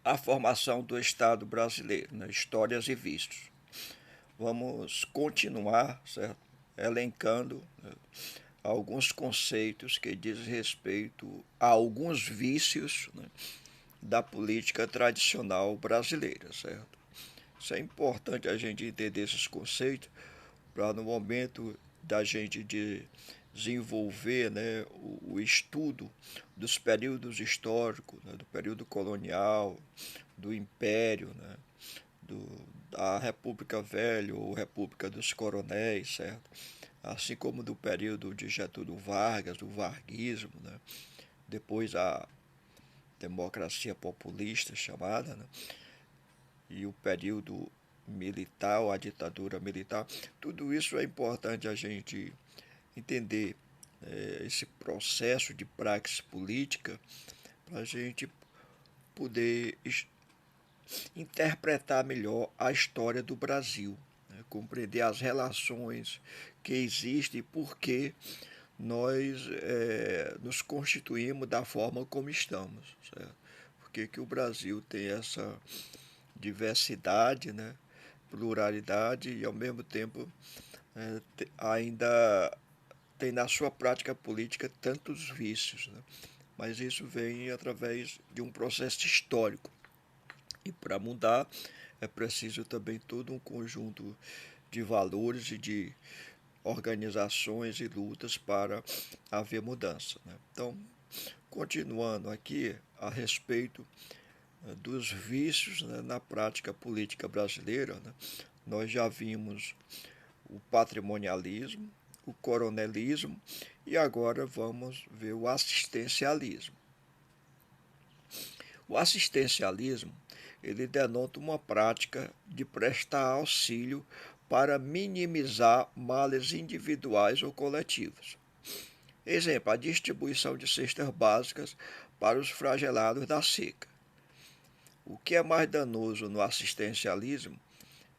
A formação do Estado brasileiro, né? Histórias e vistos. Vamos continuar, certo? Elencando, né, alguns conceitos que dizem respeito a alguns vícios, né, da política tradicional brasileira, certo? Isso é importante a gente entender esses conceitos para no momento da gente desenvolver, né, o estudo dos períodos históricos, né, do período colonial, do Império, né, do, da República Velha ou República dos Coronéis, certo? Assim como do período de Getúlio Vargas, do varguismo, né? Depois a democracia populista chamada, né? E o período militar, ou a ditadura militar. Tudo isso é importante a gente entender, esse processo de praxis política para a gente poder interpretar melhor a história do Brasil, né? Compreender as relações que existem e por que nós nos constituímos da forma como estamos, certo? Porque que o Brasil tem essa diversidade, né? Pluralidade e ao mesmo tempo ainda tem na sua prática política tantos vícios, né? Mas isso vem através de um processo histórico. E para mudar é preciso também todo um conjunto de valores e de organizações e lutas para haver mudança, né? Então, continuando aqui a respeito dos vícios, né, na prática política brasileira, né, nós já vimos o patrimonialismo, o coronelismo e agora vamos ver o assistencialismo. O assistencialismo ele denota uma prática de prestar auxílio para minimizar males individuais ou coletivos. Exemplo, a distribuição de cestas básicas para os flagelados da seca. O que é mais danoso no assistencialismo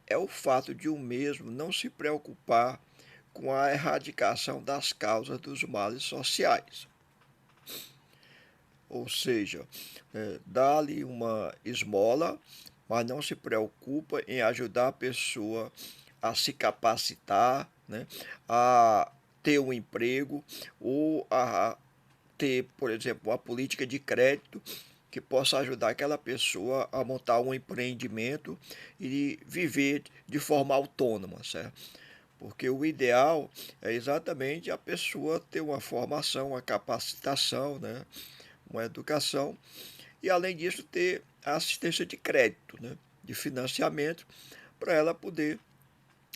é o fato de o mesmo não se preocupar com a erradicação das causas dos males sociais. Ou seja, dá-lhe uma esmola, mas não se preocupa em ajudar a pessoa a se capacitar, né, a ter um emprego ou a ter, por exemplo, uma política de crédito que possa ajudar aquela pessoa a montar um empreendimento e viver de forma autônoma, certo? Porque o ideal é exatamente a pessoa ter uma formação, uma capacitação, né? Uma educação e, além disso, ter a assistência de crédito, né? De financiamento, para ela poder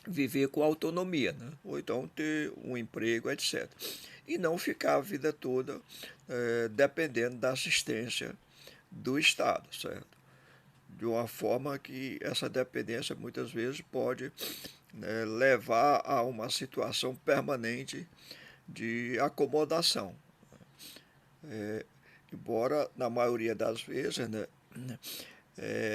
viver com autonomia, né? Ou então ter um emprego, etc. E não ficar a vida toda dependendo da assistência do Estado, certo? De uma forma que essa dependência muitas vezes pode, né, levar a uma situação permanente de acomodação. Embora na maioria das vezes, né,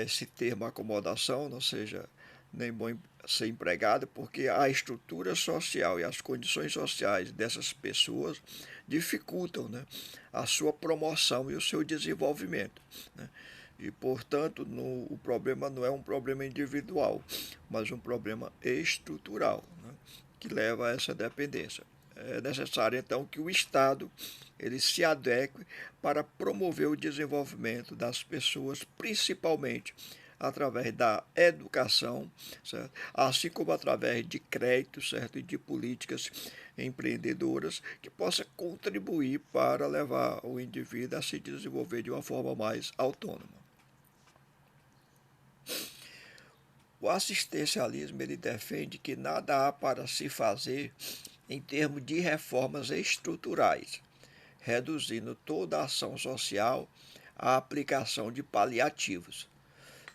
esse termo acomodação não seja nem bom ser empregado, porque a estrutura social e as condições sociais dessas pessoas dificultam, né, a sua promoção e o seu desenvolvimento, né? E, portanto, o problema não é um problema individual, mas um problema estrutural, né, que leva a essa dependência. É necessário, então, que o Estado ele se adeque para promover o desenvolvimento das pessoas, principalmente através da educação, certo? Assim como através de créditos, certo? E de políticas empreendedoras que possa contribuir para levar o indivíduo a se desenvolver de uma forma mais autônoma. O assistencialismo ele defende que nada há para se fazer em termos de reformas estruturais, reduzindo toda a ação social à aplicação de paliativos.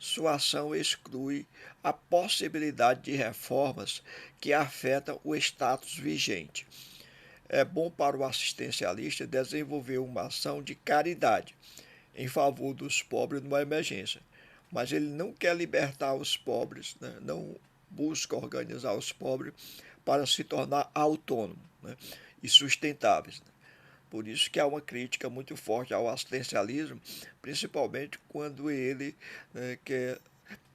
Sua ação exclui a possibilidade de reformas que afetam o status vigente. É bom para o assistencialista desenvolver uma ação de caridade em favor dos pobres numa emergência, mas ele não quer libertar os pobres, né? Não busca organizar os pobres para se tornar autônomos, né? E sustentáveis, né? Por isso que há uma crítica muito forte ao assistencialismo, principalmente quando ele quer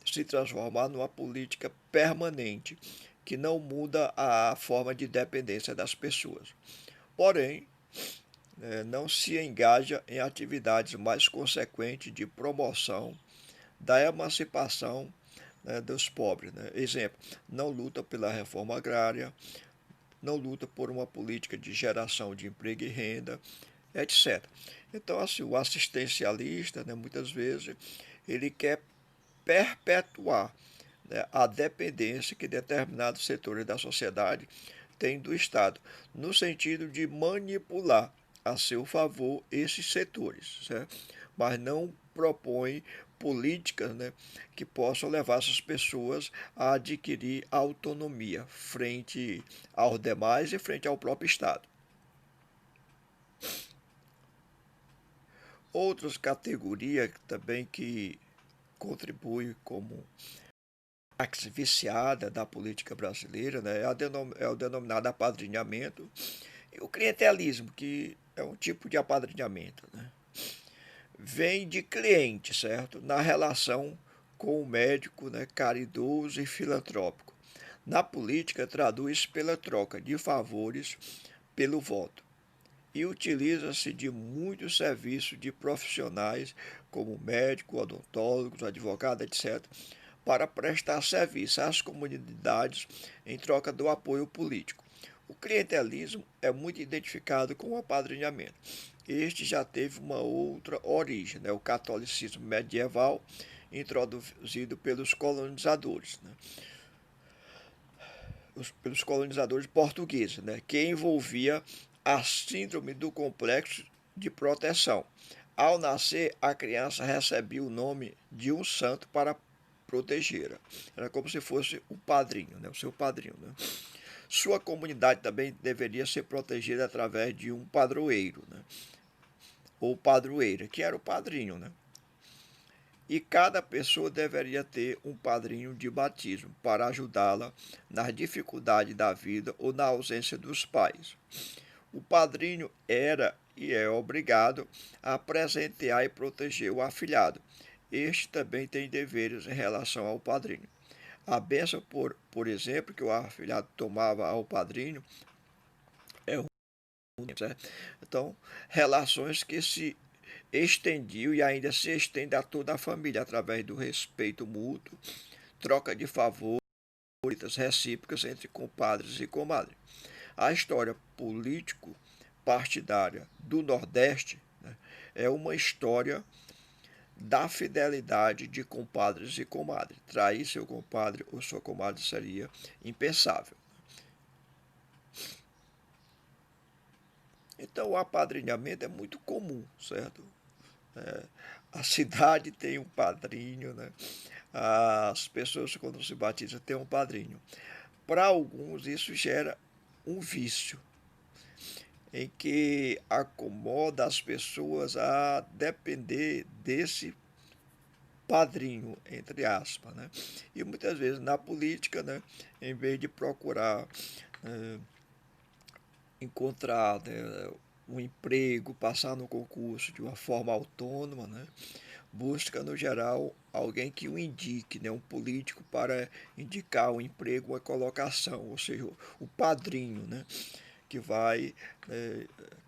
se transformar numa política permanente, que não muda a forma de dependência das pessoas. Porém, não se engaja em atividades mais consequentes de promoção da emancipação, dos pobres. Né? Exemplo, não luta pela reforma agrária, não luta por uma política de geração de emprego e renda, etc. Então, assim, o assistencialista, né, muitas vezes, ele quer perpetuar, né, a dependência que determinados setores da sociedade têm do Estado, no sentido de manipular a seu favor esses setores, certo? Mas não propõe políticas, né, que possam levar essas pessoas a adquirir autonomia frente aos demais e frente ao próprio Estado. Outras categorias também que contribuem como praxe viciada da política brasileira, né, é o denominado apadrinhamento e o clientelismo, que é um tipo de apadrinhamento, né? Vem de cliente, certo? Na relação com o médico, né, caridoso e filantrópico. Na política, traduz pela troca de favores pelo voto e utiliza-se de muitos serviços de profissionais como médicos, odontólogos, advogados, etc., para prestar serviço às comunidades em troca do apoio político. O clientelismo é muito identificado com o apadrinhamento. Este já teve uma outra origem, né? O catolicismo medieval, introduzido pelos colonizadores, né? Pelos colonizadores portugueses, né? Que envolvia a síndrome do complexo de proteção. Ao nascer, a criança recebia o nome de um santo para protegê-la. Era como se fosse o padrinho, né? O seu padrinho. Né? Sua comunidade também deveria ser protegida através de um padroeiro, né? Ou padroeira, que era o padrinho. Né? E cada pessoa deveria ter um padrinho de batismo para ajudá-la nas dificuldades da vida ou na ausência dos pais. O padrinho era e é obrigado a presentear e proteger o afilhado. Este também tem deveres em relação ao padrinho. A bênção, por exemplo, que o afilhado tomava ao padrinho é um, certo? Então, relações que se estendiam e ainda se estende a toda a família através do respeito mútuo, troca de favores recíprocas entre compadres e comadres. A história político-partidária do Nordeste, né, é uma história da fidelidade de compadres e comadres. Trair seu compadre ou sua comadre seria impensável. Então, o apadrinhamento é muito comum, certo? A cidade tem um padrinho, né? As pessoas, quando se batizam, têm um padrinho. Para alguns, isso gera um vício, em que acomoda as pessoas a depender desse padrinho, entre aspas, né? E muitas vezes na política, né, em vez de procurar encontrar, né, um emprego, passar no concurso de uma forma autônoma, né, busca no geral alguém que o indique, né, um político para indicar um emprego, uma colocação, ou seja, o padrinho, né, que vai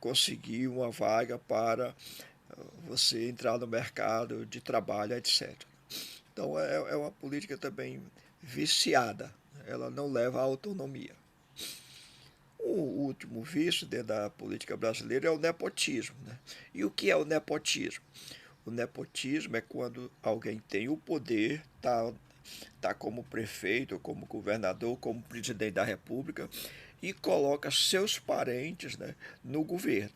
conseguir uma vaga para você entrar no mercado de trabalho, etc. Então é uma política também viciada, ela não leva à autonomia. O último vício dentro da política brasileira é o nepotismo. Né? E o que é o nepotismo? O nepotismo é quando alguém tem o poder, tá como prefeito, como governador, como presidente da República e coloca seus parentes, né, no governo.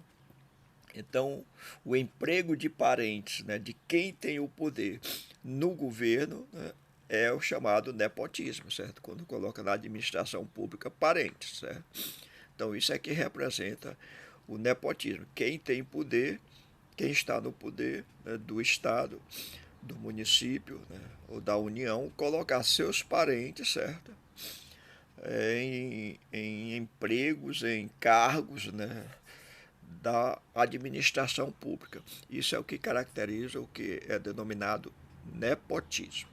Então, o emprego de parentes, né, de quem tem o poder no governo, né, é o chamado nepotismo, certo? Quando coloca na administração pública parentes, certo? Então, isso é que representa o nepotismo. Quem tem poder, quem está no poder, né, do Estado, do município, né, ou da União, colocar seus parentes, certo? Em empregos, em cargos, né, da administração pública. Isso é o que caracteriza o que é denominado nepotismo.